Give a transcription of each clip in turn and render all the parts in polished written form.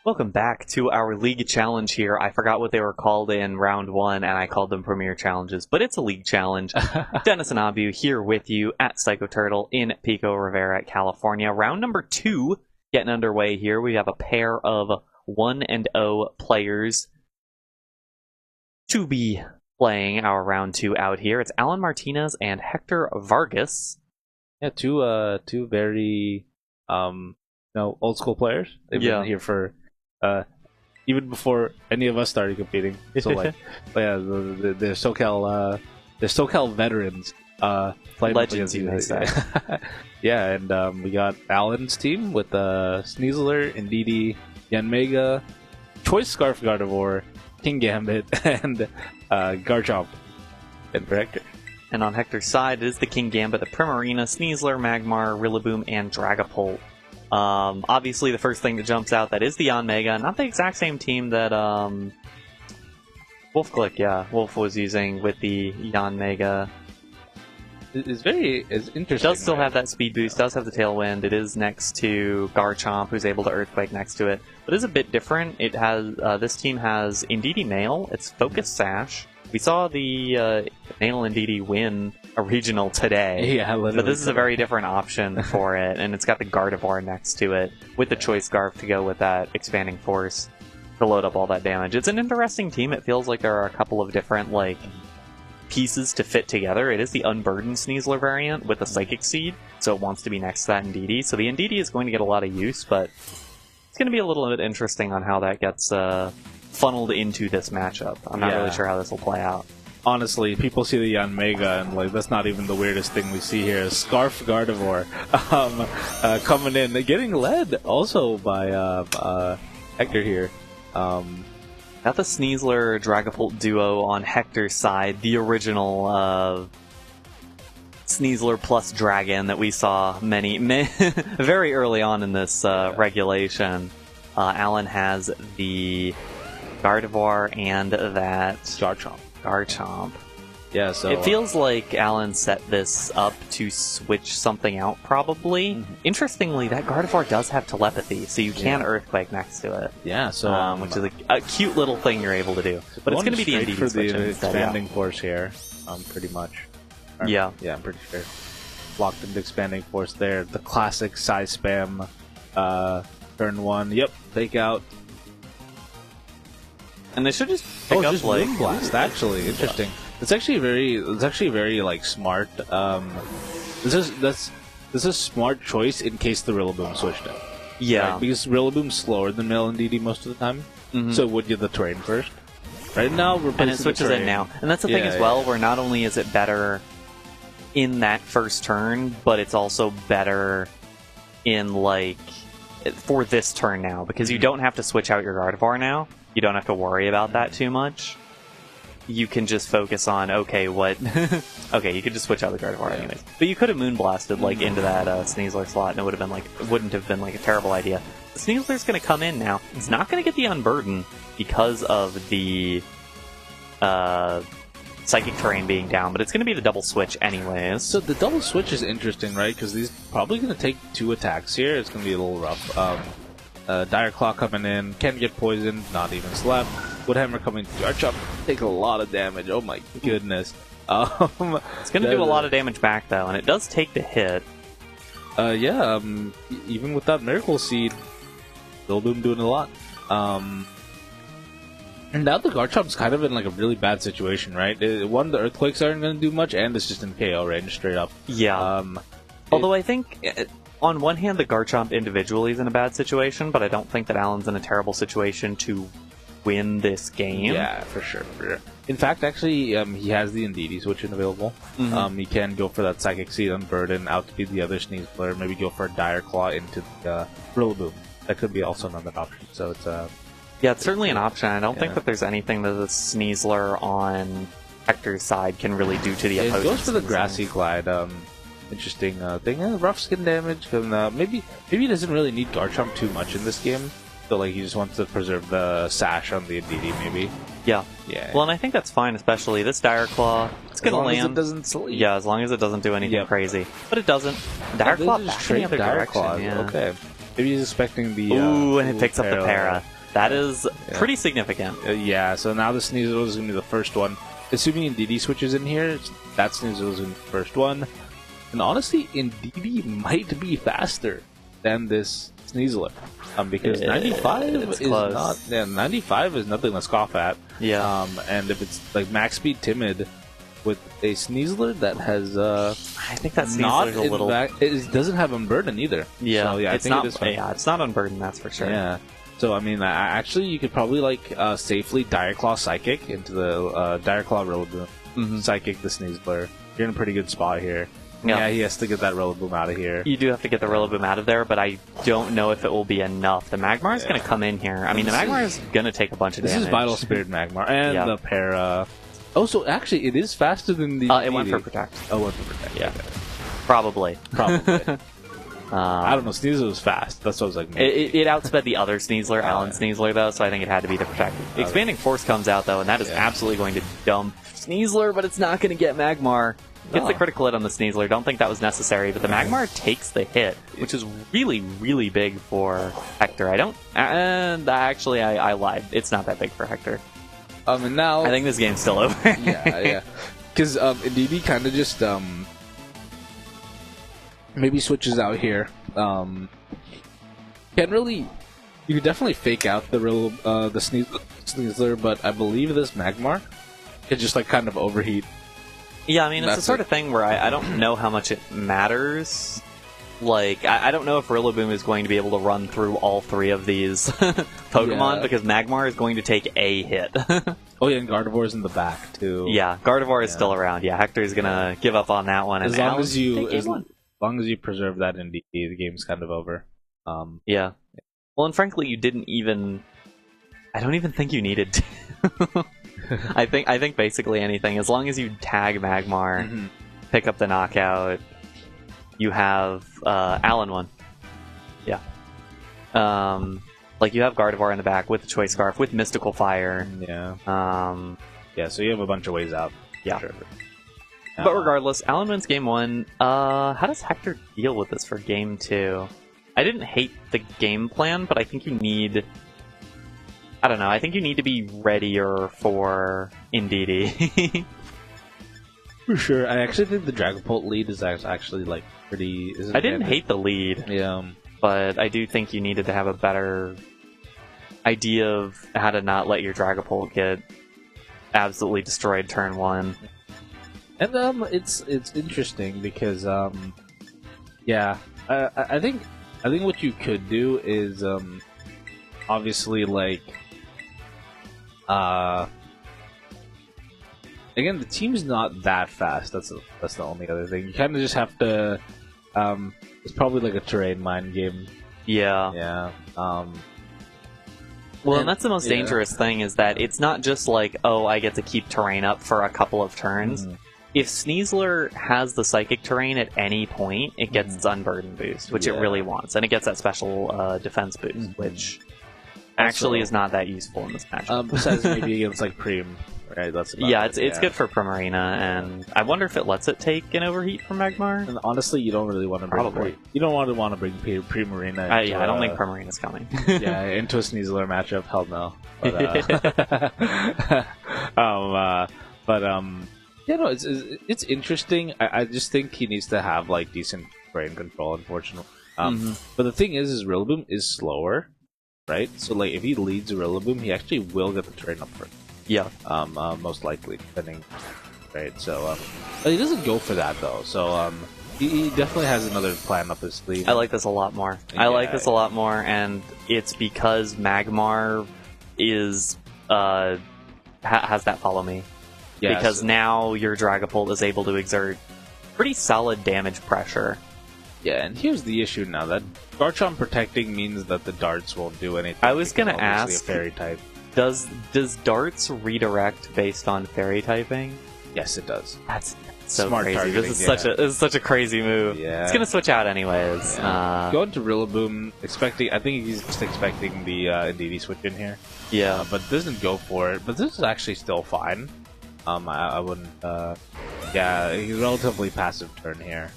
Welcome back to our League Challenge here. I forgot what they were called in round 1, and I called them Premier Challenges, but it's a League Challenge. Dennis and Abu here with you at Psycho Turtle in Pico Rivera, California. Round number 2 getting underway here. We have a pair of 1-0 players to be playing our round 2 out here. It's Allan Martinez and Hector Vargas. Yeah, two very old school players. They've been here for even before any of us started competing. So the SoCal veterans playing legends, you may say. Yeah, and we got Allan's team with Sneasler, Ndidi, Yanmega, Choice Scarf Gardevoir, King Gambit, and Garchomp. And for Hector. And on Hector's side is the King Gambit, the Primarina, Sneasler, Magmar, Rillaboom, and Dragapult. Obviously, the first thing that jumps out, that is the Yanmega, not the exact same team that Wolf was using with the Yanmega. It's interesting. It does still have that speed boost, does have the Tailwind. It is next to Garchomp, who's able to Earthquake next to it. But it is a bit different. It has this team has Ndidi Nail, it's Focus Sash. We saw the Nail Ndidi win a regional today. Yeah, literally. But this is a very different option for it, and it's got the Gardevoir next to it, with the Choice Scarf to go with that Expanding Force to load up all that damage. It's an interesting team. It feels like there are a couple of different, pieces to fit together. It is the Unburdened Sneasler variant with the Psychic Seed, so it wants to be next to that Ndidi. So the Ndidi is going to get a lot of use, but it's going to be a little bit interesting on how that gets funneled into this matchup. I'm not really sure how this will play out. Honestly, people see the Yanmega, and that's not even the weirdest thing we see here. Scarf Gardevoir coming in, getting led also by Hector here. Got the Sneasler Dragapult duo on Hector's side, the original Sneasler plus Dragon that we saw very early on in this regulation. Allan has the Gardevoir and that Garchomp. Yeah, so it feels like Allan set this up to switch something out, probably. Mm-hmm. Interestingly, that Gardevoir does have telepathy, so you can Earthquake next to it. Yeah, so which is a cute little thing you're able to do. But it's going to be the Ndidi for the Expanding Force here, pretty much. Yeah, I'm pretty sure. Locked into Expanding Force there. The classic size spam. Turn 1. Yep, fake out. And they should just pick up Moonblast. Actually, interesting. It's actually very smart. This is a smart choice in case the Rillaboom switched out. Yeah, right? Because Rillaboom's slower than Ndidi most of the time, so it would get the terrain first. Right now, and it switches in now, and that's the thing as well. Where not only is it better in that first turn, but it's also better in for this turn now, because you don't have to switch out your Gardevoir now. You don't have to worry about that too much. You can just focus on, okay, you could just switch out the Gardevoir anyways. But you could have Moonblasted, into that Sneasler slot, and it wouldn't have been, a terrible idea. The Sneasler's gonna come in now. It's not gonna get the Unburden because of the, Psychic Terrain being down, but it's gonna be the double switch anyways. So the double switch is interesting, right? Because he's probably gonna take 2 attacks here. It's gonna be a little rough. Dire Claw coming in, can get poisoned, not even slept. Woodhammer coming to Garchomp, take a lot of damage. Oh my goodness. It's going to do a lot of damage back though, and it does take the hit. Even with that Miracle Seed, Rillaboom doing a lot. And now the Garchomp's kind of in a really bad situation, right? One, the Earthquakes aren't going to do much, and it's just in KO range straight up. Yeah. Although I think... on one hand, the Garchomp individually is in a bad situation, but I don't think that Allan's in a terrible situation to win this game. Yeah, for sure. In fact, actually, he has the Ndidi switching available. Mm-hmm. He can go for that Psychic Seed Unburden out to be the other Sneasler, maybe go for a Dire Claw into the Rillaboom. That could be also another option. So it's it's certainly an option. I don't think that there's anything that the Sneasler on Hector's side can really do to the opponent. It goes for the Grassy Glide. Interesting thing. Rough skin damage. Maybe he doesn't really need Garchomp too much in this game. So he just wants to preserve the sash on the Ndidi, maybe. Yeah. Well, and I think that's fine, especially this Dire Claw. It's gonna land. As long as it doesn't sleep. Yeah, as long as it doesn't do anything crazy. But it doesn't. Dire Claw back in the other direction. Yeah. Okay. Maybe he's expecting the... Ooh, and it picks up the Para. That is pretty significant. Yeah, so now the Sneasel is going to be the first one. Assuming Indeedee switches in here, that Sneasel is going to be the first one. And honestly, Indeedee might be faster than this Sneasler. Because 95 is close. not... Yeah, 95 is nothing to scoff at. Yeah. And if it's like max speed timid with a Sneasler that has... I think that Sneasler's a little... It doesn't have Unburden either. Yeah, so, yeah, it's I think not, it is fun. yeah, it's not Unburdened, that's for sure. Yeah. So, I mean, actually, you could probably, like, safely Dire Claw Psychic into the Dire Claw Rillaboom. Psychic the Sneasler. You're in a pretty good spot here. Yeah, he has to get that Rillaboom out of here. You do have to get the Rillaboom out of there, but I don't know if it will be enough. The Magmar is going to come in here. I mean, the Magmar is going to take a bunch of damage. This is Vital Spirit Magmar. And the Para... Oh, so actually, it is faster than the... it went for Protect. Oh, it went for Protect. Yeah. Probably. I don't know. Sneasler was fast. That's what I was like. It outsped the other Sneasler, Allan Sneasler, though, so I think it had to be the Protect. Expanding Force comes out, though, and that is absolutely going to dump Sneasler, but it's not going to get Magmar. Gets the critical hit on the Sneasler. Don't think that was necessary, but the Magmar takes the hit, which is really, really big for Hector. I don't... And actually, I lied. It's not that big for Hector. And now... I think this game's still over. yeah. Because Indeedee kind of just... maybe switches out here. Can't really... You could definitely fake out the Sneasler, but I believe this Magmar could just like kind of overheat. Yeah, I mean, it's the sort of thing where I don't know how much it matters. Like, I don't know if Rillaboom is going to be able to run through all three of these Pokemon, because Magmar is going to take a hit. Oh yeah, and Gardevoir's in the back, too. Yeah, Gardevoir is still around. Yeah, Hector's gonna give up on that one. As long as you preserve that in DD, the game's kind of over. Yeah. Well, and frankly, you didn't even... I don't even think you needed to. I think basically anything, as long as you tag Magmar, pick up the knockout, you have Allan one. Yeah. Like you have Gardevoir in the back with the Choice Scarf, with Mystical Fire. Yeah. Yeah, so you have a bunch of ways out. Yeah. Sure. But regardless, Allan wins game 1. How does Hector deal with this for game 2? I didn't hate the game plan, but I think you need... I don't know, I think you need to be readier for Indeedee. For sure. I actually think the Dragapult lead is actually, like, pretty... I didn't hate the lead. Yeah. But I do think you needed to have a better idea of how to not let your Dragapult get absolutely destroyed turn 1. And it's interesting because yeah, I think what you could do is obviously like again, the team's not that fast. That's the only other thing. You kind of just have to. It's probably like a terrain mind game. Yeah. Yeah. Well, and that's the most dangerous thing, is that it's not just like, oh, I get to keep terrain up for a couple of turns. If Sneasler has the Psychic terrain at any point, it gets its Unburden boost, which it really wants. And it gets that special defense boost, which actually is not that useful in this matchup. Besides maybe against like Prim. Right, that's about it's good for Primarina, and I wonder if it lets it take an overheat from Magmar. And honestly, you don't really want to bring you don't want to bring Primarina. I don't think Primarina's coming. Yeah, into a Sneasler matchup, hell no. But yeah, no, it's interesting. I just think he needs to have like decent brain control, unfortunately. But the thing is Rillaboom is slower, right? So like if he leads Rillaboom, he actually will get the terrain up first. Yeah. Most likely, depending. Right. So, but he doesn't go for that though. So, he definitely has another plan up his sleeve. I like this a lot more. I like this a lot more, and it's because Magmar is has that follow me. Yeah, because now your Dragapult is able to exert pretty solid damage pressure. Yeah, and here's the issue now, that Garchomp protecting means that the darts won't do anything. I was gonna ask, a fairy type. Does darts redirect based on fairy typing? Yes, it does. That's so smart crazy. Targeting, this is such a crazy move. Yeah. It's gonna switch out anyways. Going to Rillaboom, I think he's just expecting the Indeedee switch in here. Yeah, but doesn't go for it. But this is actually still fine. I wouldn't. Yeah, he's relatively passive turn here.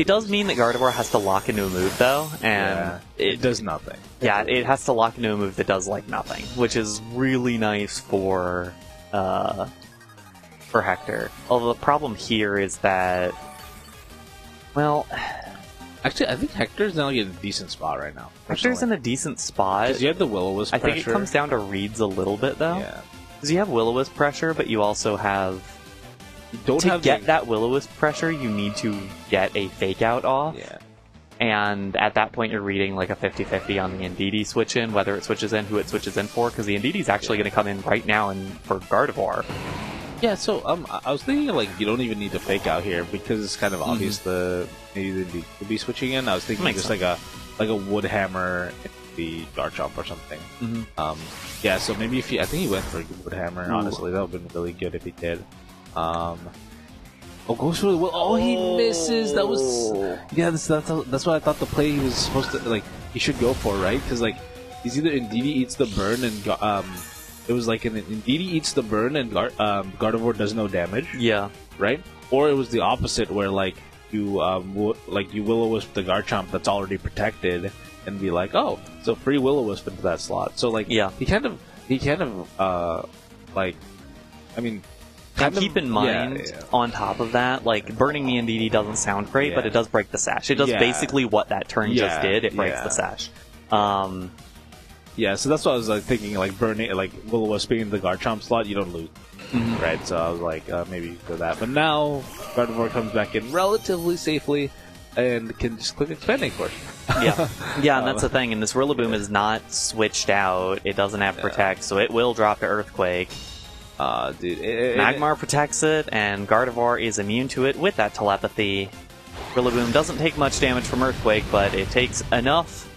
It does mean that Gardevoir has to lock into a move, though, and it does nothing. Yeah, it has to lock into a move that does, like, nothing, which is really nice for Hector. Although the problem here is that, well... Actually, I think Hector's now in a decent spot right now. Hector's in a decent spot. Because you have the Will-O-Wisp pressure. I think it comes down to reads a little bit, though. Yeah. Because you have Will-O-Wisp pressure, but you also have... that Will-O-Wisp pressure, you need to get a Fake Out off. Yeah. And at that point, you're reading like a 50-50 on the Indeedee switch in, whether it switches in, who it switches in for, because the Indeedee's actually going to come in right now for Gardevoir. Yeah, so I was thinking like you don't even need to Fake Out here because it's kind of obvious maybe the Indeedee could be switching in. I was thinking just like a Wood Hammer in the Garchomp or something. Yeah, so maybe if I think he went for a Wood Hammer. Honestly, that would have been really good if he did. Goes for the Will. Oh, he misses. That was that's what I thought the play he was supposed to he should go for, right? Because he's either Indeedee eats the burn and it was like an Indeedee eats the burn and Gardevoir does no damage. Yeah, right. Or it was the opposite where you Will-O-Wisp the Garchomp that's already protected and be like, oh, so free Will-O-Wisp into that slot. So he kind of I mean. And keep in mind, on top of that, burning the Indeedee doesn't sound great, but it does break the sash. It does basically what that turn just did. It breaks the sash. Yeah, so that's what I was thinking. Burning, Will-O-Wisping in the Garchomp slot, you don't lose, right? So I was like, maybe go that. But now Gardevoir comes back in relatively safely and can just click Expanding Force. Yeah, and that's the thing. And this Rillaboom is not switched out. It doesn't have Protect, so it will drop to Earthquake. Magmar protects it, and Gardevoir is immune to it with that telepathy. Rillaboom doesn't take much damage from Earthquake, but it takes enough,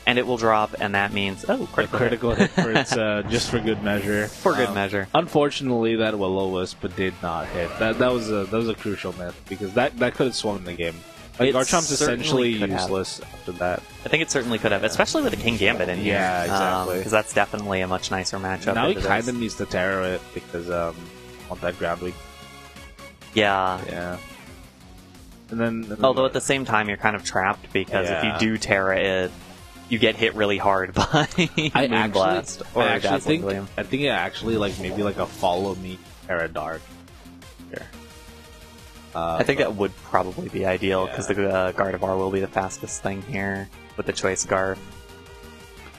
and it will drop, and that means critical hit for its just for good measure. For good measure. Unfortunately, that Will-O-Wisp did not hit. That was a crucial miss because that could have swung the game. Garchomp's essentially useless after that. I think it certainly could have, especially with a King Gambit in here. Yeah, exactly. Because that's definitely a much nicer matchup. Now he kind of needs to Terra it because want that ground weak. Yeah. Yeah. And then although at the same time you're kind of trapped because if you do Terra it, you get hit really hard by Moonblast or Dazzling Gleam. I think it actually maybe a Follow Me Terra Dark here. I think that would probably be ideal because the Gardevoir will be the fastest thing here with the Choice Scarf.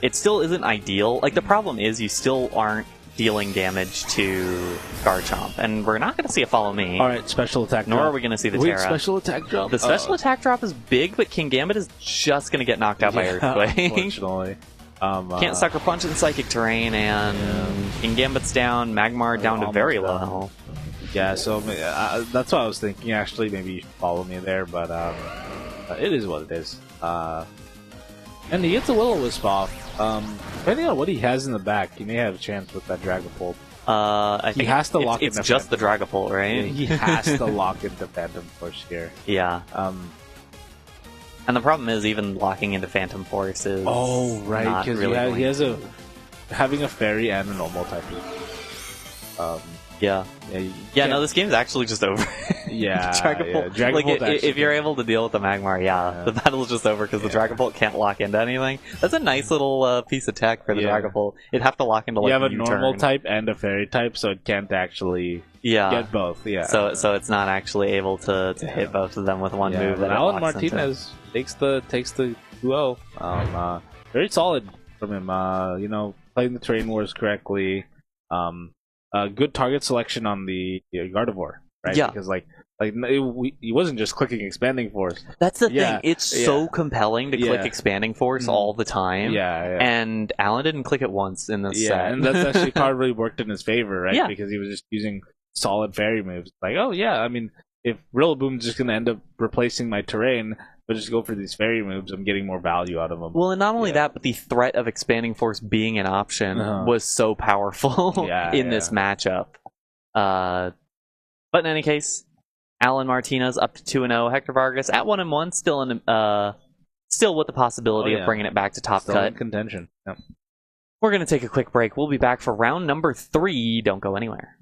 It still isn't ideal. The problem is you still aren't dealing damage to Garchomp, and we're not going to see a Follow Me. All right, special attack drop. Nor are we going to see the Terra. Special attack drop? The special attack drop is big, but King Gambit is just going to get knocked out by Earthquake. Unfortunately. Can't Sucker Punch in Psychic Terrain, and King Gambit's down, Magmar down to very low health. Yeah, so that's what I was thinking. Actually, maybe you should follow me there, but it is what it is. And he gets a Will-O-Wisp off. Depending on what he has in the back, he may have a chance with that Dragapult. I think he has to lock it's just the Dragapult, right? Yeah, he has to lock into Phantom Force here. Yeah. And the problem is, even locking into Phantom Force is right, because really he has having a Fairy and a normal type. Yeah, no, this game is actually just over. Dragapult if you're able to deal with the Magmar, the battle is just over because the Dragapult can't lock into anything. That's a nice little piece of tech for the Dragapult. It'd have to lock into you have a normal type and a Fairy type, so it can't actually get both. Yeah, so it's not actually able to hit both of them with one move. That Allan Martinez takes the 2-0. Very solid from him. Playing the terrain wars correctly. Good target selection on the Gardevoir, right? Yeah. Because he wasn't just clicking Expanding Force. That's the thing. It's so compelling to click Expanding Force all the time. Yeah. And Allan didn't click it once in this set. And that's actually probably worked in his favor, right? Yeah. Because he was just using solid Fairy moves. If Rillaboom's just going to end up replacing my terrain, but just go for these Fairy moves, I'm getting more value out of them. Well, and not only that, but the threat of Expanding Force being an option was so powerful in this matchup. But in any case, Allan Martinez up to 2-0. Hector Vargas at 1-1, still with the possibility of bringing it back to top cut. In contention. Yep. We're going to take a quick break. We'll be back for round number 3. Don't go anywhere.